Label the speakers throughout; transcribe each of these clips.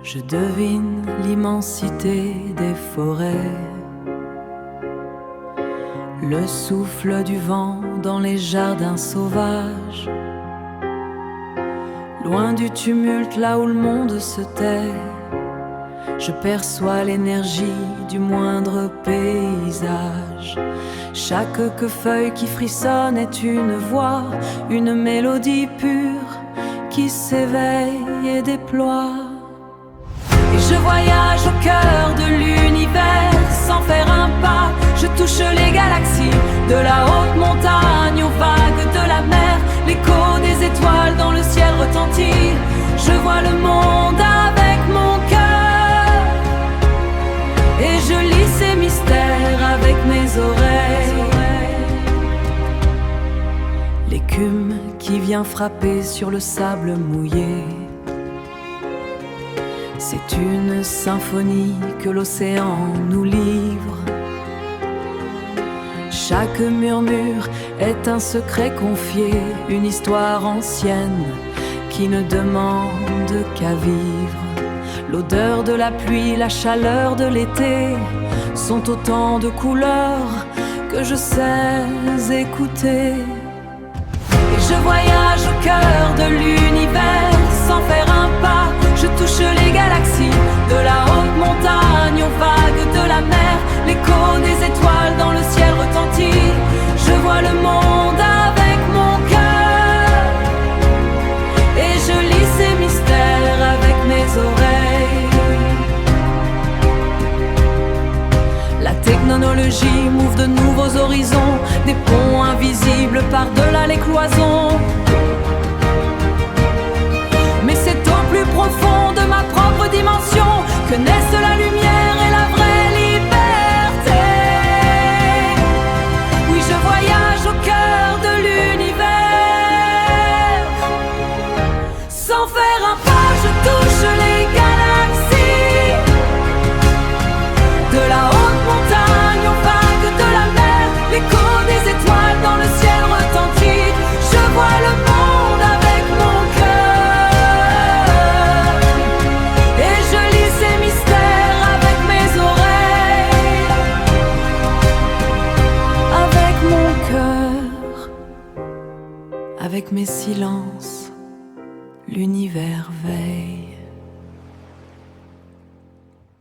Speaker 1: Je devine l'immensité des forêts, le souffle du vent dans les jardins sauvages. Loin du tumulte, là où le monde se tait, je perçois l'énergie du moindre paysage. Chaque feuille qui frissonne est une voix, une mélodie pure qui s'éveille et déploie. Et je voyage au cœur de l'univers sans faire un pas. Je touche les galaxies, de la haute montagne aux vagues de la mer. L'écho des étoiles dans le ciel retentit. Je vois le monde avec mon cœur et je lis ces mystères avec mes oreilles. L'écume qui vient frapper sur le sable mouillé, c'est une symphonie que l'océan nous livre. Chaque murmure est un secret confié, une histoire ancienne qui ne demande qu'à vivre. L'odeur de la pluie, la chaleur de l'été sont autant de couleurs que je sais écouter. Et je voyage au cœur de l'univers sans faire un pas. Je touche les galaxies, de la haute montagne aux vagues de la mer. L'écho des étoiles dans le ciel retentit. Je vois le monde avec mon cœur et je lis ces mystères avec mes oreilles. La technologie m'ouvre de nouveaux horizons, des ponts invisibles par-delà les cloisons. Mais c'est au plus profond de ma propre dimension que naissent la lumière et la vraie liberté. Oui, je voyage au cœur de l'univers. Sans faire un pas, je touche les galaxies. De la haute montagne aux vagues de la mer, l'écho des étoiles dans le ciel retentit. Je vois le monde avec mon cœur et je lis ces mystères avec mes oreilles. Avec mon cœur, avec mes silences, l'univers veille.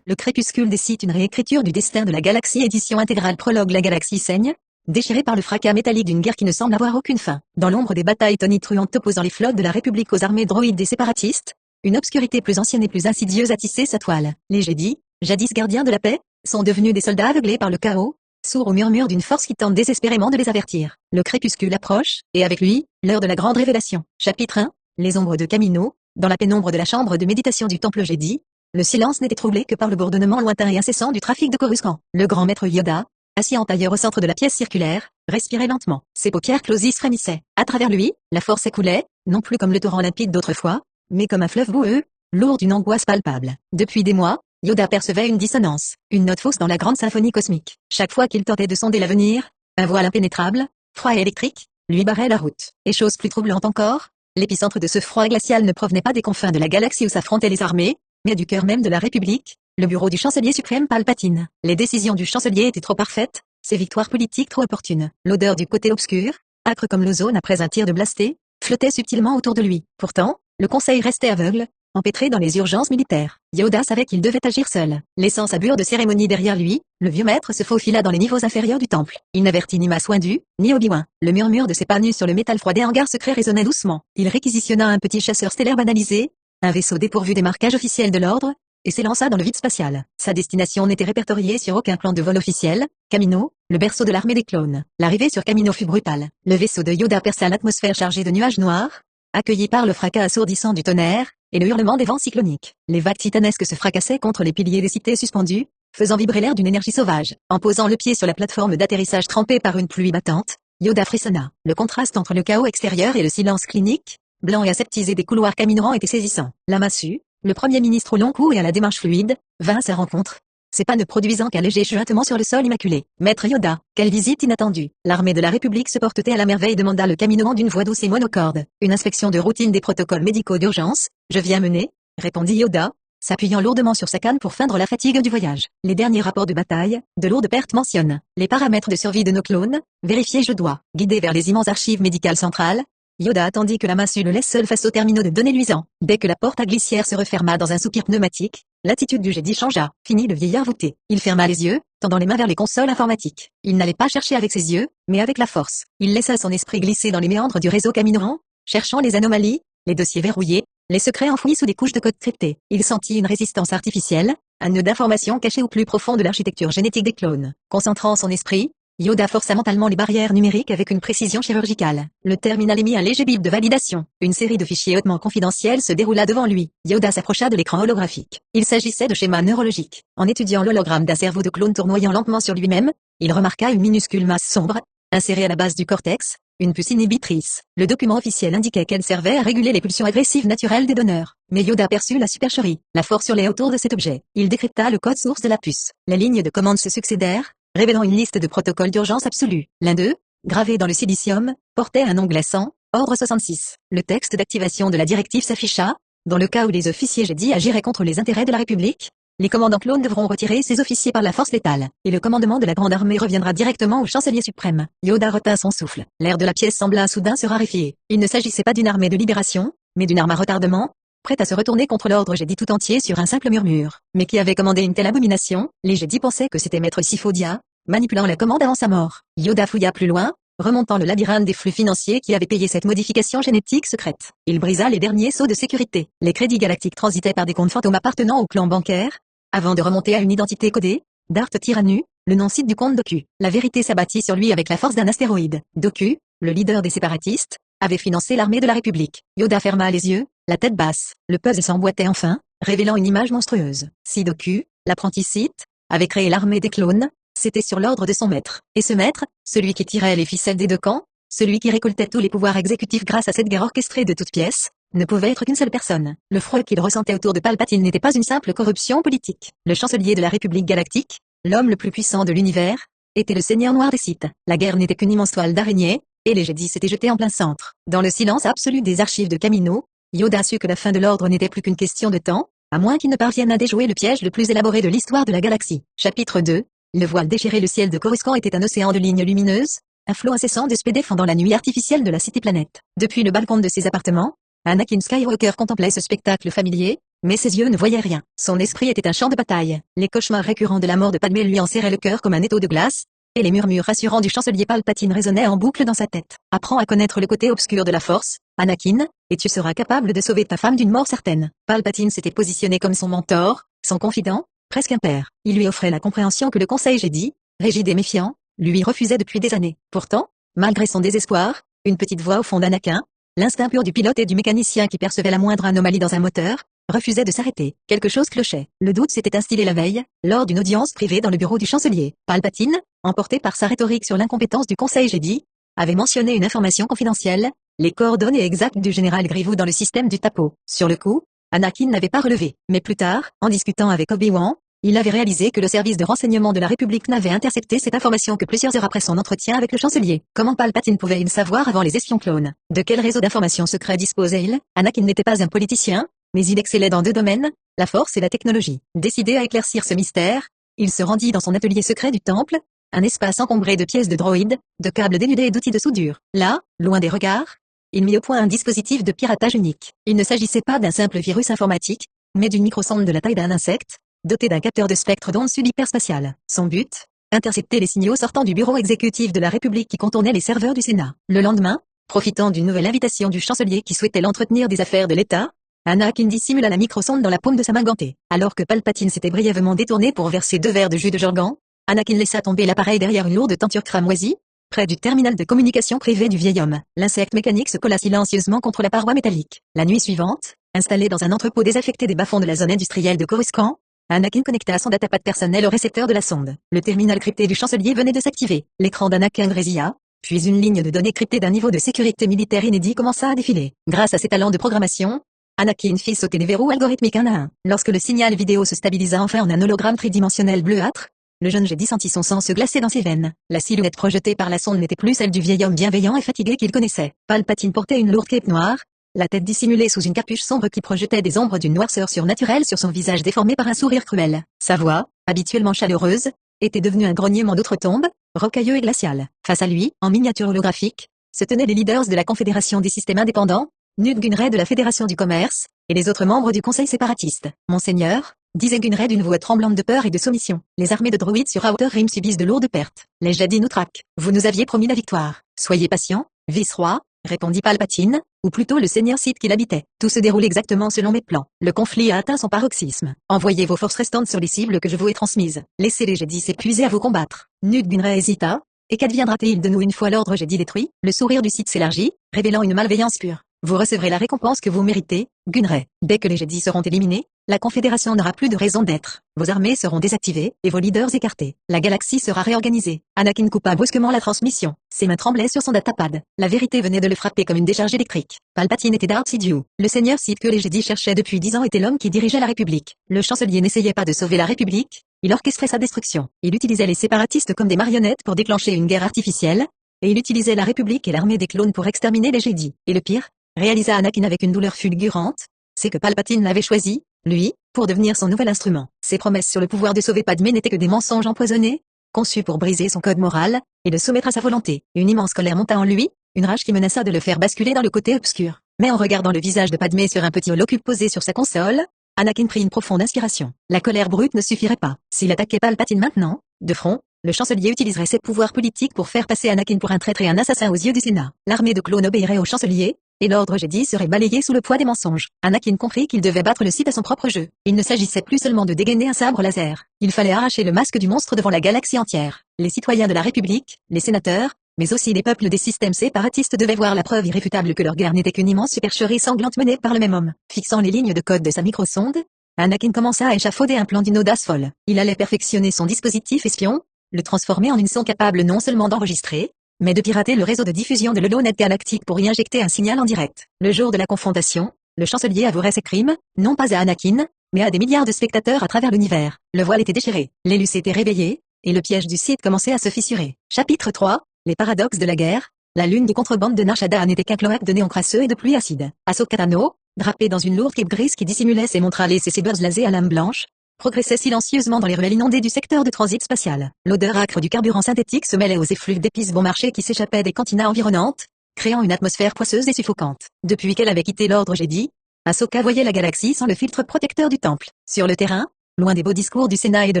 Speaker 2: Le crépuscule décide une réécriture du destin de la galaxie, édition intégrale prologue. La galaxie saigne, déchirée par le fracas métallique d'une guerre qui ne semble avoir aucune fin. Dans l'ombre des batailles tonitruantes opposant les flottes de la République aux armées droïdes des séparatistes, une obscurité plus ancienne et plus insidieuse a tissé sa toile. Les Jedi, jadis gardiens de la paix, sont devenus des soldats aveuglés par le chaos, sourds au murmure d'une force qui tente désespérément de les avertir. Le crépuscule approche, et avec lui, l'heure de la grande révélation. Chapitre 1. Les ombres de Kamino. Dans la pénombre de la chambre de méditation du temple Jedi, le silence n'était troublé que par le bourdonnement lointain et incessant du trafic de Coruscant. Le grand maître Yoda, assis en tailleur au centre de la pièce circulaire, respirait lentement. Ses paupières closes frémissaient. À travers lui, la force écoulait, non plus comme le torrent limpide d'autrefois, mais comme un fleuve boueux, lourd d'une angoisse palpable. Depuis des mois, Yoda percevait une dissonance, une note fausse dans la grande symphonie cosmique. Chaque fois qu'il tentait de sonder l'avenir, un voile impénétrable, froid et électrique, lui barrait la route. Et chose plus troublante encore, l'épicentre de ce froid glacial ne provenait pas des confins de la galaxie où s'affrontaient les armées, mais du cœur même de la République, le bureau du chancelier suprême Palpatine. Les décisions du chancelier étaient trop parfaites, ses victoires politiques trop opportunes. L'odeur du côté obscur, âcre comme l'ozone après un tir de blasté, flottait subtilement autour de lui. Pourtant, le conseil restait aveugle, empêtré dans les urgences militaires. Yoda savait qu'il devait agir seul. Laissant sa bure de cérémonie derrière lui, le vieux maître se faufila dans les niveaux inférieurs du temple. Il n'avertit ni Mace Windu, ni Obi-Wan. Le murmure de ses pas nus sur le métal froid des hangars secrets résonnait doucement. Il réquisitionna un petit chasseur stellaire banalisé, un vaisseau dépourvu des marquages officiels de l'ordre, et s'élança dans le vide spatial. Sa destination n'était répertoriée sur aucun plan de vol officiel. Kamino, le berceau de l'armée des clones. L'arrivée sur Kamino fut brutale. Le vaisseau de Yoda perça l'atmosphère chargée de nuages noirs, accueilli par le fracas assourdissant du tonnerre, et le hurlement des vents cycloniques. Les vagues titanesques se fracassaient contre les piliers des cités suspendues, faisant vibrer l'air d'une énergie sauvage. En posant le pied sur la plateforme d'atterrissage trempée par une pluie battante, Yoda frissonna. Le contraste entre le chaos extérieur et le silence clinique, blanc et aseptisé des couloirs caminants était saisissant. La massue, le premier ministre au long cou et à la démarche fluide, vint à sa rencontre, ses pas ne produisant qu'un léger chuintement sur le sol immaculé. Maître Yoda, quelle visite inattendue. L'armée de la République se portait à la merveille, demanda le caminoman d'une voix douce et monocorde. Une inspection de routine des protocoles médicaux d'urgence, je viens mener, répondit Yoda, s'appuyant lourdement sur sa canne pour feindre la fatigue du voyage. Les derniers rapports de bataille, de lourdes pertes mentionnent les paramètres de survie de nos clones. Vérifiez je dois. Guidé vers les immenses archives médicales centrales, Yoda attendit que la massue le laisse seul face aux terminaux de données luisants. Dès que la porte à glissière se referma dans un soupir pneumatique, l'attitude du Jedi changea. Fini le vieillard voûté. Il ferma les yeux, tendant les mains vers les consoles informatiques. Il n'allait pas chercher avec ses yeux, mais avec la force. Il laissa son esprit glisser dans les méandres du réseau Caminoran, cherchant les anomalies, les dossiers verrouillés, les secrets enfouis sous des couches de code cryptés. Il sentit une résistance artificielle, un nœud d'information caché au plus profond de l'architecture génétique des clones. Concentrant son esprit, Yoda força mentalement les barrières numériques avec une précision chirurgicale. Le terminal émit un léger bip de validation. Une série de fichiers hautement confidentiels se déroula devant lui. Yoda s'approcha de l'écran holographique. Il s'agissait de schémas neurologiques. En étudiant l'hologramme d'un cerveau de clone tournoyant lentement sur lui-même, il remarqua une minuscule masse sombre, insérée à la base du cortex, une puce inhibitrice. Le document officiel indiquait qu'elle servait à réguler les pulsions agressives naturelles des donneurs. Mais Yoda perçut la supercherie. La force hurlait autour de cet objet. Il décrypta le code source de la puce. Les lignes de commande se succédèrent, révélant une liste de protocoles d'urgence absolue. L'un d'eux, gravé dans le silicium, portait un nom glaçant, Ordre 66. Le texte d'activation de la directive s'afficha. Dans le cas où les officiers Jedi agiraient contre les intérêts de la République, les commandants clones devront retirer ces officiers par la force létale, et le commandement de la Grande Armée reviendra directement au chancelier suprême. Yoda retint son souffle. L'air de la pièce sembla soudain se raréfier. Il ne s'agissait pas d'une armée de libération, mais d'une arme à retardement, prête à se retourner contre l'ordre Jedi tout entier sur un simple murmure. Mais qui avait commandé une telle abomination? Les Jedi pensaient que c'était Maître Sifo-Dyas, manipulant la commande avant sa mort. Yoda fouilla plus loin, remontant le labyrinthe des flux financiers qui avaient payé cette modification génétique secrète. Il brisa les derniers sceaux de sécurité. Les crédits galactiques transitaient par des comptes fantômes appartenant au clan bancaire, avant de remonter à une identité codée, Dart Tyrannu, le nom-site du compte Doku. La vérité s'abattit sur lui avec la force d'un astéroïde. Doku, le leader des séparatistes, avait financé l'armée de la République. Yoda ferma les yeux, la tête basse. Le puzzle s'emboîtait enfin, révélant une image monstrueuse. Si Doku, l'apprenti Sith, avait créé l'armée des clones, c'était sur l'ordre de son maître. Et ce maître, celui qui tirait les ficelles des deux camps, celui qui récoltait tous les pouvoirs exécutifs grâce à cette guerre orchestrée de toutes pièces, ne pouvait être qu'une seule personne. Le froid qu'il ressentait autour de Palpatine n'était pas une simple corruption politique. Le chancelier de la République galactique, l'homme le plus puissant de l'univers, était le seigneur noir des Sith. La guerre n'était qu'une immense toile d'araignée, et les Jedi s'étaient jetés en plein centre. Dans le silence absolu des archives de Kamino, Yoda sut que la fin de l'ordre n'était plus qu'une question de temps, à moins qu'il ne parvienne à déjouer le piège le plus élaboré de l'histoire de la galaxie. Chapitre 2. Le voile déchiré. Le ciel de Coruscant était un océan de lignes lumineuses, un flot incessant de spé défendant la nuit artificielle de la city-planète. Depuis le balcon de ses appartements, Anakin Skywalker contemplait ce spectacle familier, mais ses yeux ne voyaient rien. Son esprit était un champ de bataille. Les cauchemars récurrents de la mort de Padmé lui enserraient le cœur comme un étau de glace, et les murmures rassurants du chancelier Palpatine résonnaient en boucle dans sa tête. Apprends à connaître le côté obscur de la force, Anakin, et tu seras capable de sauver ta femme d'une mort certaine. Palpatine s'était positionné comme son mentor, son confident, presque un père. Il lui offrait la compréhension que le Conseil Jedi, rigide et méfiant, lui refusait depuis des années. Pourtant, malgré son désespoir, une petite voix au fond d'Anakin, l'instinct pur du pilote et du mécanicien qui percevait la moindre anomalie dans un moteur, refusait de s'arrêter. Quelque chose clochait. Le doute s'était instillé la veille, lors d'une audience privée dans le bureau du chancelier. Palpatine, emporté par sa rhétorique sur l'incompétence du Conseil Jedi, avait mentionné une information confidentielle, les coordonnées exactes du général Grievous dans le système du Tapo. Sur le coup, Anakin n'avait pas relevé. Mais plus tard, en discutant avec Obi-Wan, il avait réalisé que le service de renseignement de la République n'avait intercepté cette information que plusieurs heures après son entretien avec le chancelier. Comment Palpatine pouvait-il savoir avant les espions clones? De quel réseau d'informations secrets disposait-il? Anakin n'était pas un politicien, mais il excellait dans deux domaines, la force et la technologie. Décidé à éclaircir ce mystère, il se rendit dans son atelier secret du temple, un espace encombré de pièces de droïdes, de câbles dénudés et d'outils de soudure. Là, loin des regards, il mit au point un dispositif de piratage unique. Il ne s'agissait pas d'un simple virus informatique, mais d'une microsonde de la taille d'un insecte, doté d'un capteur de spectre d'ondes subhyperspatiales. Son but, intercepter les signaux sortant du bureau exécutif de la République qui contournait les serveurs du Sénat. Le lendemain, profitant d'une nouvelle invitation du chancelier qui souhaitait l'entretenir des affaires de l'État, Anakin dissimula la microsonde dans la paume de sa main gantée. Alors que Palpatine s'était brièvement détourné pour verser 2 verres de jus de Jorgan, Anakin laissa tomber l'appareil derrière une lourde tenture cramoisie, près du terminal de communication privé du vieil homme. L'insecte mécanique se colla silencieusement contre la paroi métallique. La nuit suivante, installé dans un entrepôt désaffecté des bas-fonds de la zone industrielle de Coruscant, Anakin connecta son datapad personnel au récepteur de la sonde. Le terminal crypté du chancelier venait de s'activer. L'écran d'Anakin grésilla, puis une ligne de données cryptée d'un niveau de sécurité militaire inédit commença à défiler. Grâce à ses talents de programmation, Anakin fit sauter les verrous algorithmiques un à un. Lorsque le signal vidéo se stabilisa enfin en un hologramme tridimensionnel bleuâtre, le jeune Jedi sentit son sang se glacer dans ses veines. La silhouette projetée par la sonde n'était plus celle du vieil homme bienveillant et fatigué qu'il connaissait. Palpatine portait une lourde cape noire, la tête dissimulée sous une capuche sombre qui projetait des ombres d'une noirceur surnaturelle sur son visage déformé par un sourire cruel. Sa voix, habituellement chaleureuse, était devenue un grognement d'outre-tombe, rocailleux et glacial. Face à lui, en miniature holographique, se tenaient les leaders de la Confédération des systèmes indépendants, Nut Gunray de la Fédération du commerce, et les autres membres du Conseil séparatiste. Monseigneur, disait Gunray d'une voix tremblante de peur et de soumission, les armées de droïdes sur Outer Rim subissent de lourdes pertes. Les Jedi nous traquent. Vous nous aviez promis la victoire. Soyez patient, vice-roi, répondit Palpatine, ou plutôt le seigneur Sith qui l'habitait. Tout se déroule exactement selon mes plans. Le conflit a atteint son paroxysme. Envoyez vos forces restantes sur les cibles que je vous ai transmises. Laissez les Jedi s'épuiser à vous combattre. Nut Gunray hésita. Et qu'adviendra-t-il de nous une fois l'ordre Jedi détruit? Le sourire du Sith s'élargit, révélant une malveillance pure. Vous recevrez la récompense que vous méritez, Gunray. Dès que les Jedi seront éliminés, la Confédération n'aura plus de raison d'être. Vos armées seront désactivées et vos leaders écartés. La galaxie sera réorganisée. Anakin coupa brusquement la transmission. Ses mains tremblaient sur son datapad. La vérité venait de le frapper comme une décharge électrique. Palpatine était Darth Sidious. Le seigneur Sith que les Jedi cherchaient depuis 10 ans était l'homme qui dirigeait la République. Le chancelier n'essayait pas de sauver la République, il orchestrait sa destruction. Il utilisait les séparatistes comme des marionnettes pour déclencher une guerre artificielle, et il utilisait la République et l'armée des clones pour exterminer les Jedi. Et le pire, réalisa Anakin avec une douleur fulgurante, c'est que Palpatine l'avait choisi, lui, pour devenir son nouvel instrument. Ses promesses sur le pouvoir de sauver Padmé n'étaient que des mensonges empoisonnés, conçus pour briser son code moral, et le soumettre à sa volonté. Une immense colère monta en lui, une rage qui menaça de le faire basculer dans le côté obscur. Mais en regardant le visage de Padmé sur un petit holocube posé sur sa console, Anakin prit une profonde inspiration. La colère brute ne suffirait pas. S'il attaquait Palpatine maintenant, de front, le chancelier utiliserait ses pouvoirs politiques pour faire passer Anakin pour un traître et un assassin aux yeux du Sénat. L'armée de clones obéirait au chancelier, et l'ordre Jedi serait balayé sous le poids des mensonges. Anakin comprit qu'il devait battre le Sith à son propre jeu. Il ne s'agissait plus seulement de dégainer un sabre laser. Il fallait arracher le masque du monstre devant la galaxie entière. Les citoyens de la République, les sénateurs, mais aussi les peuples des systèmes séparatistes devaient voir la preuve irréfutable que leur guerre n'était qu'une immense supercherie sanglante menée par le même homme. Fixant les lignes de code de sa microsonde, Anakin commença à échafauder un plan d'une audace folle. Il allait perfectionner son dispositif espion, le transformer en une sonde capable non seulement d'enregistrer, mais de pirater le réseau de diffusion de l'holonet galactique pour y injecter un signal en direct. Le jour de la confrontation, le chancelier avouerait ses crimes, non pas à Anakin, mais à des milliards de spectateurs à travers l'univers. Le voile était déchiré, l'élus s'était réveillé, et le piège du Sith commençait à se fissurer. Chapitre 3, les paradoxes de la guerre. La lune de contrebande de Nar Shaddaa n'était qu'un cloaque de néons crasseux et de pluie acide. Ahsoka Tano, drapée dans une lourde cape grise qui dissimulait ses montres à lace et ses sabers lasés à lame blanche, progressait silencieusement dans les ruelles inondées du secteur de transit spatial. L'odeur âcre du carburant synthétique se mêlait aux effluves d'épices bon marché qui s'échappaient des cantinas environnantes, créant une atmosphère poisseuse et suffocante. Depuis qu'elle avait quitté l'ordre Jedi, Ahsoka voyait la galaxie sans le filtre protecteur du temple. Sur le terrain, loin des beaux discours du Sénat et de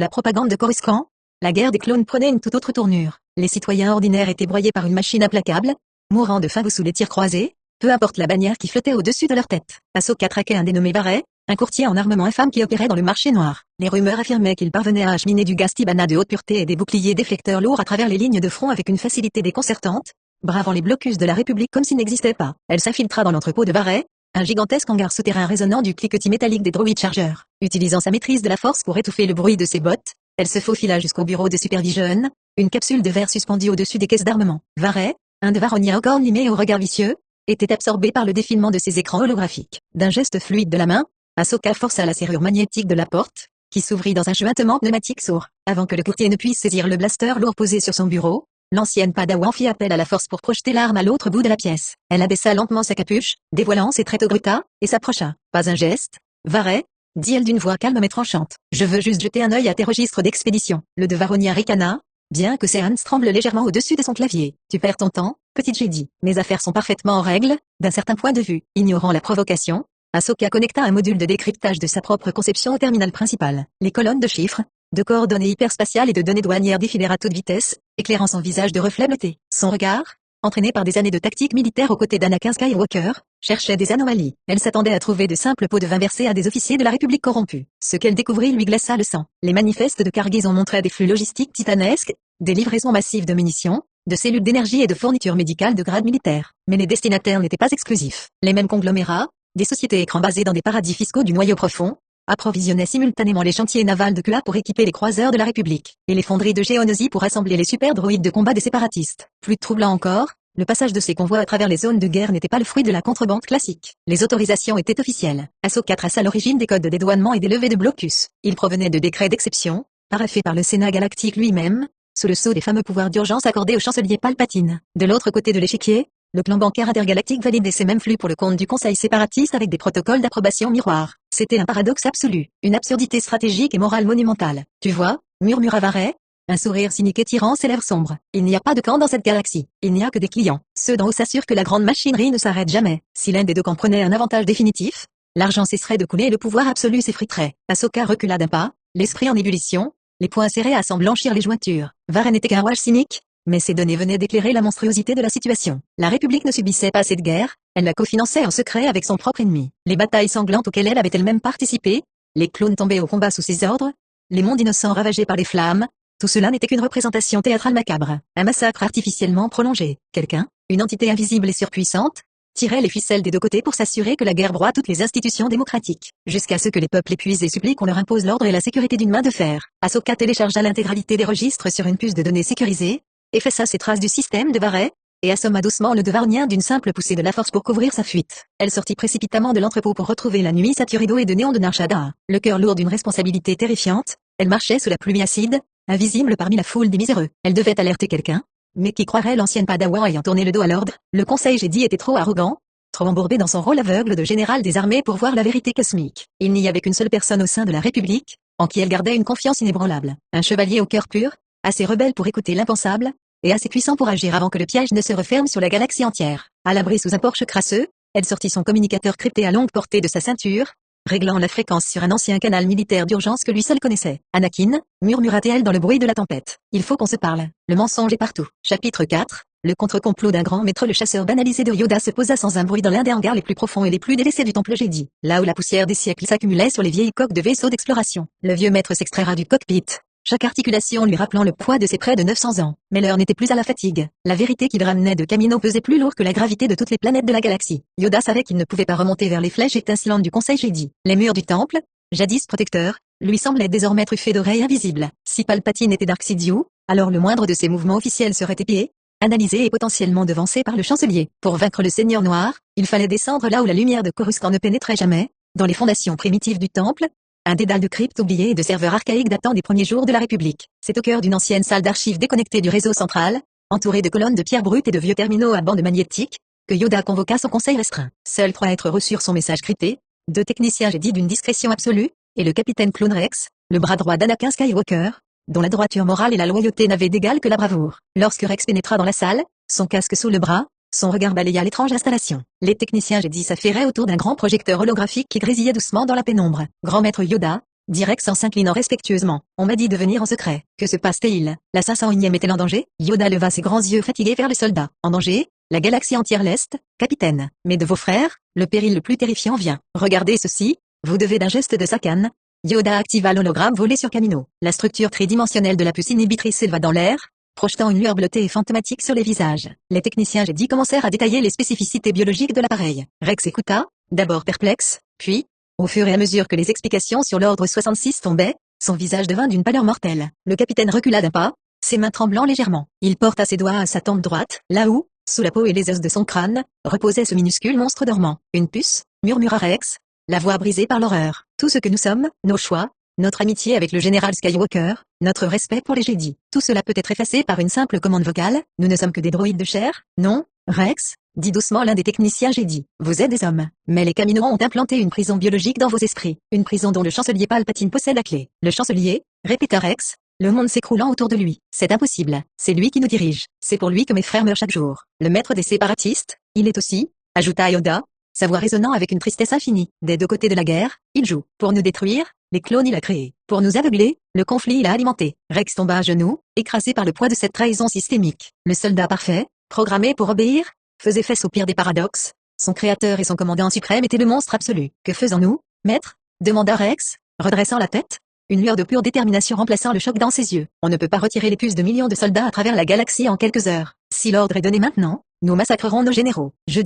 Speaker 2: la propagande de Coruscant, la guerre des clones prenait une toute autre tournure. Les citoyens ordinaires étaient broyés par une machine implacable, mourant de faim ou sous les tirs croisés, peu importe la bannière qui flottait au-dessus de leur tête. Ahsoka traquait un dénommé Varey, un courtier en armement infâme qui opérait dans le marché noir. Les rumeurs affirmaient qu'il parvenait à acheminer du gaz Tibana de haute pureté et des boucliers déflecteurs lourds à travers les lignes de front avec une facilité déconcertante, bravant les blocus de la République comme s'ils n'existaient pas. Elle s'infiltra dans l'entrepôt de Varey, un gigantesque hangar souterrain résonnant du cliquetis métallique des droïdes chargeurs. Utilisant sa maîtrise de la force pour étouffer le bruit de ses bottes, elle se faufila jusqu'au bureau de supervision, une capsule de verre suspendue au-dessus des caisses d'armement. Varey, un de Varonia aux cornes limées et au regard vicieux, était absorbé par le défilement de ses écrans holographiques. D'un geste fluide de la main, Ahsoka força la serrure magnétique de la porte, qui s'ouvrit dans un chuintement pneumatique sourd. Avant que le courtier ne puisse saisir le blaster lourd posé sur son bureau, l'ancienne Padawan fit appel à la force pour projeter l'arme à l'autre bout de la pièce. Elle abaissa lentement sa capuche, dévoilant ses traits au gruta, et s'approcha. Pas un geste, Varey, dit-elle d'une voix calme mais tranchante. Je veux juste jeter un œil à tes registres d'expédition. Le de Varonia ricana, bien que ses hands tremblent légèrement au-dessus de son clavier. Tu perds ton temps, petite Jedi. Mes affaires sont parfaitement en règle, d'un certain point de vue. Ignorant la provocation, Ahsoka connecta un module de décryptage de sa propre conception au terminal principal. Les colonnes de chiffres, de coordonnées hyperspatiales et de données douanières défilèrent à toute vitesse, éclairant son visage de reflets bleutés. Son regard, entraîné par des années de tactique militaire aux côtés d'Anakin Skywalker, cherchait des anomalies. Elle s'attendait à trouver de simples pots de vin versés à des officiers de la République corrompus. Ce qu'elle découvrit lui glaça le sang. Les manifestes de cargaison montraient des flux logistiques titanesques, des livraisons massives de munitions, de cellules d'énergie et de fournitures médicales de grade militaire. Mais les destinataires n'étaient pas exclusifs. Les mêmes conglomérats, des sociétés écrans basées dans des paradis fiscaux du noyau profond, approvisionnaient simultanément les chantiers navals de Kua pour équiper les croiseurs de la République, et les fonderies de Geonosis pour assembler les super droïdes de combat des séparatistes. Plus troublant encore, le passage de ces convois à travers les zones de guerre n'était pas le fruit de la contrebande classique. Les autorisations étaient officielles. Ahsoka traça l'origine des codes de dédouanement et des levées de blocus. Ils provenaient de décrets d'exception, paraphés par le Sénat galactique lui-même, sous le sceau des fameux pouvoirs d'urgence accordés au chancelier Palpatine. De l'autre côté de l'échiquier, le clan bancaire intergalactique validait ces mêmes flux pour le compte du conseil séparatiste avec des protocoles d'approbation miroir. C'était un paradoxe absolu, une absurdité stratégique et morale monumentale. Tu vois, murmura Varet, un sourire cynique étirant ses lèvres sombres. Il n'y a pas de camp dans cette galaxie. Il n'y a que des clients. Ceux d'en haut s'assurent que la grande machinerie ne s'arrête jamais. Si l'un des deux camps prenait un avantage définitif, l'argent cesserait de couler et le pouvoir absolu s'effriterait. Ahsoka recula d'un pas, l'esprit en ébullition, les poings serrés à s'en blanchir les jointures. Varen n'était qu'un rouage cynique, mais ces données venaient d'éclairer la monstruosité de la situation. La République ne subissait pas cette guerre, elle la cofinançait en secret avec son propre ennemi. Les batailles sanglantes auxquelles elle avait elle-même participé, les clones tombés au combat sous ses ordres, les mondes innocents ravagés par les flammes, tout cela n'était qu'une représentation théâtrale macabre, un massacre artificiellement prolongé. Quelqu'un, une entité invisible et surpuissante, tirait les ficelles des deux côtés pour s'assurer que la guerre broie toutes les institutions démocratiques, jusqu'à ce que les peuples épuisés supplient qu'on leur impose l'ordre et la sécurité d'une main de fer. Ahsoka téléchargea l'intégralité des registres sur une puce de données sécurisée, effaça ses traces du système de Varet, et assomma doucement le Devarnien d'une simple poussée de la force pour couvrir sa fuite. Elle sortit précipitamment de l'entrepôt pour retrouver la nuit saturée d'eau et de néon de Nar Shaddaa. Le cœur lourd d'une responsabilité terrifiante, elle marchait sous la pluie acide, invisible parmi la foule des miséreux. Elle devait alerter quelqu'un, mais qui croirait l'ancienne Padawan ayant tourné le dos à l'ordre? Le conseil Jedi était trop arrogant, trop embourbé dans son rôle aveugle de général des armées pour voir la vérité cosmique. Il n'y avait qu'une seule personne au sein de la République, en qui elle gardait une confiance inébranlable. Un chevalier au cœur pur, assez rebelle pour écouter l'impensable, et assez puissant pour agir avant que le piège ne se referme sur la galaxie entière. À l'abri sous un porche crasseux, elle sortit son communicateur crypté à longue portée de sa ceinture, réglant la fréquence sur un ancien canal militaire d'urgence que lui seul connaissait. Anakin, murmura-t-elle dans le bruit de la tempête. Il faut qu'on se parle. Le mensonge est partout. Chapitre 4. Le contre-complot d'un grand maître. Le chasseur banalisé de Yoda se posa sans un bruit dans l'un des hangars les plus profonds et les plus délaissés du temple Jedi, là où la poussière des siècles s'accumulait sur les vieilles coques de vaisseaux d'exploration. Le vieux maître s'extraira du cockpit, chaque articulation lui rappelant le poids de ses près de 900 ans. Mais l'heure n'était plus à la fatigue. La vérité qu'il ramenait de Kamino pesait plus lourd que la gravité de toutes les planètes de la galaxie. Yoda savait qu'il ne pouvait pas remonter vers les flèches étincelantes du conseil Jedi. Les murs du temple, jadis protecteurs, lui semblaient désormais truffés d'oreilles invisibles. Si Palpatine était Dark Sidious, alors le moindre de ses mouvements officiels serait épié, analysé et potentiellement devancé par le chancelier. Pour vaincre le Seigneur Noir, il fallait descendre là où la lumière de Coruscant ne pénétrait jamais, dans les fondations primitives du temple, un dédale de cryptes oubliées et de serveurs archaïques datant des premiers jours de la République. C'est au cœur d'une ancienne salle d'archives déconnectée du réseau central, entourée de colonnes de pierre brute et de vieux terminaux à bandes magnétiques, que Yoda convoqua son conseil restreint. Seuls 3 êtres reçurent son message crypté, 2 techniciens Jedi d'une discrétion absolue, et le capitaine Clone Rex, le bras droit d'Anakin Skywalker, dont la droiture morale et la loyauté n'avaient d'égal que la bravoure. Lorsque Rex pénétra dans la salle, son casque sous le bras, son regard balaya l'étrange installation. Les techniciens Jedi s'affairaient autour d'un grand projecteur holographique qui grésillait doucement dans la pénombre. Grand maître Yoda, dit Rex en s'inclinant respectueusement. On m'a dit de venir en secret. Que se passe-t-il? La 501e est-elle en danger? Yoda leva ses grands yeux fatigués vers le soldat. En danger? La galaxie entière l'est, capitaine. Mais de vos frères, le péril le plus terrifiant vient. Regardez ceci, vous devez d'un geste de sa canne. Yoda activa l'hologramme volé sur Kamino. La structure tridimensionnelle de la puce inhibitrice s'éleva dans l'air, projetant une lueur bleutée et fantomatique sur les visages. Les techniciens Jedi commencèrent à détailler les spécificités biologiques de l'appareil. Rex écouta, d'abord perplexe, puis, au fur et à mesure que les explications sur l'ordre 66 tombaient, son visage devint d'une pâleur mortelle. Le capitaine recula d'un pas, ses mains tremblant légèrement. Il porta ses doigts à sa tempe droite, là où, sous la peau et les os de son crâne, reposait ce minuscule monstre dormant. Une puce, murmura Rex, la voix brisée par l'horreur. Tout ce que nous sommes, nos choix, notre amitié avec le général Skywalker, notre respect pour les Jedi, tout cela peut être effacé par une simple commande vocale. Nous ne sommes que des droïdes de chair, non, Rex, dit doucement l'un des techniciens Jedi. Vous êtes des hommes, mais les Kaminoans ont implanté une prison biologique dans vos esprits, une prison dont le chancelier Palpatine possède la clé. Le chancelier, répéta Rex, le monde s'écroulant autour de lui. C'est impossible, c'est lui qui nous dirige, c'est pour lui que mes frères meurent chaque jour. Le maître des séparatistes, il est aussi, ajouta Yoda, sa voix résonnant avec une tristesse infinie. Des deux côtés de la guerre, il joue. Pour nous détruire, les clones il a créé. Pour nous aveugler, le conflit il a alimenté. Rex tomba à genoux, écrasé par le poids de cette trahison systémique. Le soldat parfait, programmé pour obéir, faisait face au pire des paradoxes. Son créateur et son commandant suprême étaient le monstre absolu. Que faisons-nous, maître? Demanda Rex, redressant la tête, une lueur de pure détermination remplaçant le choc dans ses yeux. On ne peut pas retirer les puces de millions de soldats à travers la galaxie en quelques heures. Si l'ordre est donné maintenant, nous massacrerons nos généraux. Je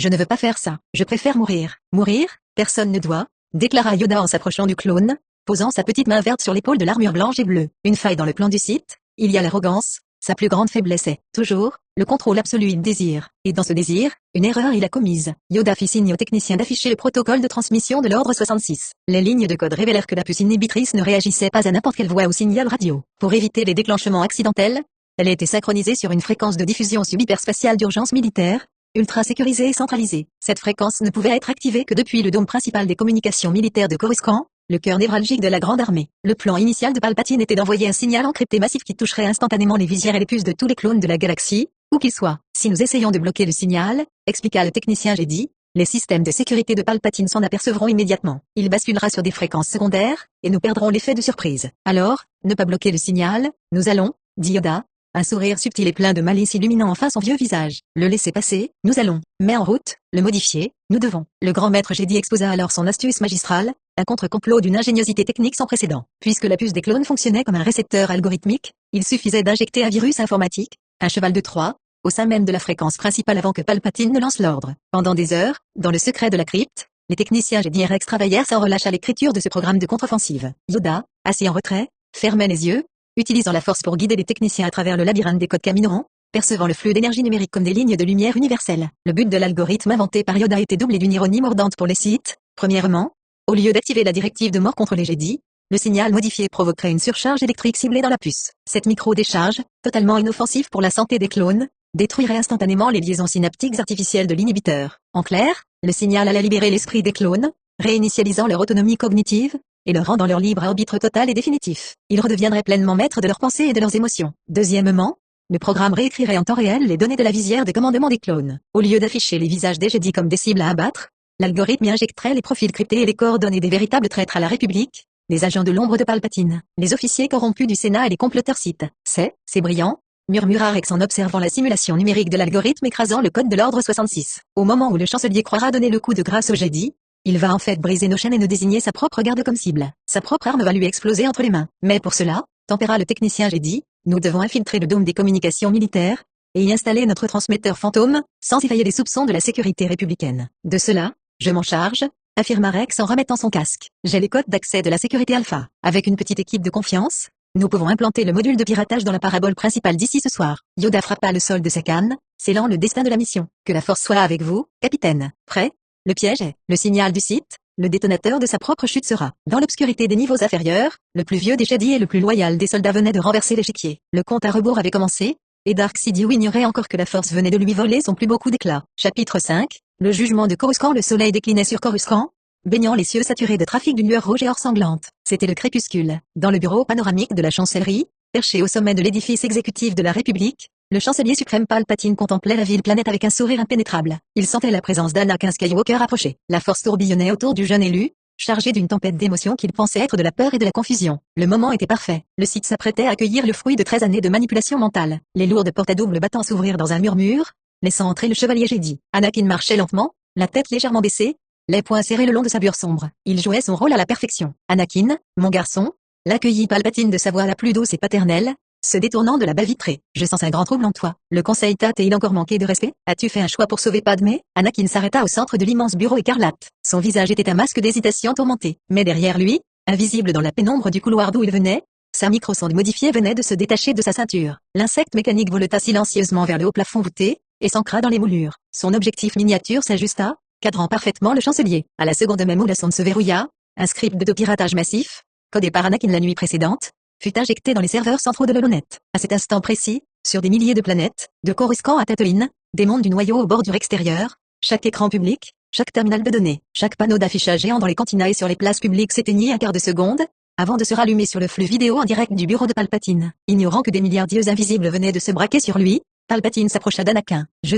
Speaker 2: ne veux pas faire ça. Je préfère mourir. Mourir, personne ne doit, déclara Yoda en s'approchant du clone, posant sa petite main verte sur l'épaule de l'armure blanche et bleue. Une faille dans le plan du Sith, il y a l'arrogance, sa plus grande faiblesse est, toujours, le contrôle absolu il désire. Et dans ce désir, une erreur il a commise. Yoda fit signe aux techniciens d'afficher le protocole de transmission de l'ordre 66. Les lignes de code révélèrent que la puce inhibitrice ne réagissait pas à n'importe quelle voix ou signal radio. Pour éviter les déclenchements accidentels, elle a été synchronisée sur une fréquence de diffusion subhyperspatiale d'urgence militaire, ultra sécurisée et centralisée. Cette fréquence ne pouvait être activée que depuis le dôme principal des communications militaires de Coruscant, le cœur névralgique de la Grande Armée. Le plan initial de Palpatine était d'envoyer un signal encrypté massif qui toucherait instantanément les visières et les puces de tous les clones de la galaxie, où qu'ils soient. Si nous essayons de bloquer le signal, expliqua le technicien Jedi, les systèmes de sécurité de Palpatine s'en apercevront immédiatement. Il basculera sur des fréquences secondaires, et nous perdrons l'effet de surprise. Alors, ne pas bloquer le signal, nous allons, dit Yoda, un sourire subtil et plein de malice illuminant enfin son vieux visage. Le laisser passer, nous allons, mais en route, le modifier, nous devons. Le grand maître Jedi exposa alors son astuce magistrale, un contre-complot d'une ingéniosité technique sans précédent. Puisque la puce des clones fonctionnait comme un récepteur algorithmique, il suffisait d'injecter un virus informatique, un cheval de Troie, au sein même de la fréquence principale avant que Palpatine ne lance l'ordre. Pendant des heures, dans le secret de la crypte, les techniciens Jedi RX travaillèrent sans relâche à l'écriture de ce programme de contre-offensive. Yoda, assis en retrait, fermait les yeux, utilisant la force pour guider les techniciens à travers le labyrinthe des codes Caminoran, percevant le flux d'énergie numérique comme des lignes de lumière universelles. Le but de l'algorithme inventé par Yoda était doublé d'une ironie mordante pour les Sith. Premièrement, au lieu d'activer la directive de mort contre les Jedi, le signal modifié provoquerait une surcharge électrique ciblée dans la puce. Cette micro-décharge, totalement inoffensive pour la santé des clones, détruirait instantanément les liaisons synaptiques artificielles de l'inhibiteur. En clair, le signal allait libérer l'esprit des clones, réinitialisant leur autonomie cognitive, et leur rendant leur libre arbitre total et définitif. Ils redeviendraient pleinement maîtres de leurs pensées et de leurs émotions. Deuxièmement, le programme réécrirait en temps réel les données de la visière de commandement des clones. Au lieu d'afficher les visages des Jedi comme des cibles à abattre, l'algorithme y injecterait les profils cryptés et les coordonnées des véritables traîtres à la République, les agents de l'ombre de Palpatine, les officiers corrompus du Sénat et les comploteurs Sith. C'est brillant, murmura Rex en observant la simulation numérique de l'algorithme écrasant le code de l'ordre 66. Au moment où le chancelier croira donner le coup de grâce au Jedi, il va en fait briser nos chaînes et nous désigner sa propre garde comme cible. Sa propre arme va lui exploser entre les mains. Mais pour cela, tempéra le technicien Jedi, nous devons infiltrer le dôme des communications militaires, et y installer notre transmetteur fantôme, sans éveiller les soupçons de la sécurité républicaine. De cela, je m'en charge, affirma Rex en remettant son casque. J'ai les codes d'accès de la sécurité Alpha. Avec une petite équipe de confiance, nous pouvons implanter le module de piratage dans la parabole principale d'ici ce soir. Yoda frappa le sol de sa canne, scellant le destin de la mission. Que la force soit avec vous, capitaine. Prêt? Le piège est, le signal du site, le détonateur de sa propre chute sera. Dans l'obscurité des niveaux inférieurs, le plus vieux des Jedi et le plus loyal des soldats venait de renverser l'échiquier. Le compte à rebours avait commencé, et Dark Sidiou ignorait encore que la force venait de lui voler son plus beau coup d'éclat. Chapitre 5, le jugement de Coruscant. Le soleil déclinait sur Coruscant, baignant les cieux saturés de trafic d'une lueur rouge et or sanglante. C'était le crépuscule. Dans le bureau panoramique de la chancellerie, perché au sommet de l'édifice exécutif de la République, le chancelier suprême Palpatine contemplait la ville-planète avec un sourire impénétrable. Il sentait la présence d'Anakin Skywalker approcher. La force tourbillonnait autour du jeune élu, chargé d'une tempête d'émotions qu'il pensait être de la peur et de la confusion. Le moment était parfait. Le site s'apprêtait à accueillir le fruit de 13 années de manipulation mentale. Les lourdes portes à double battant s'ouvrirent dans un murmure, laissant entrer le chevalier Jedi. Anakin marchait lentement, la tête légèrement baissée, les poings serrés le long de sa bure sombre. Il jouait son rôle à la perfection. Anakin, mon garçon, l'accueillit Palpatine de sa voix la plus douce et paternelle, se détournant de la baie vitrée. Je sens un grand trouble en toi. Le conseil t'a-t-il encore manqué de respect? As-tu fait un choix pour sauver Padmé? Anakin s'arrêta au centre de l'immense bureau écarlate. Son visage était un masque d'hésitation tourmentée. Mais derrière lui, invisible dans la pénombre du couloir d'où il venait, sa microsonde modifiée venait de se détacher de sa ceinture. L'insecte mécanique voleta silencieusement vers le haut plafond voûté, et s'ancra dans les moulures. Son objectif miniature s'ajusta, cadrant parfaitement le chancelier. À la seconde même où la sonde se verrouilla, un script de piratage massif, codé par Anakin la nuit précédente, fut injecté dans les serveurs centraux de l'Holonet. À cet instant précis, sur des milliers de planètes, de Coruscant à Tatooine, des mondes du noyau aux bordures extérieures, chaque écran public, chaque terminal de données, chaque panneau d'affichage géant dans les cantinas et sur les places publiques s'éteignit un quart de seconde, avant de se rallumer sur le flux vidéo en direct du bureau de Palpatine. Ignorant que des milliards d'yeux invisibles venaient de se braquer sur lui, Palpatine s'approcha d'Anakin. Je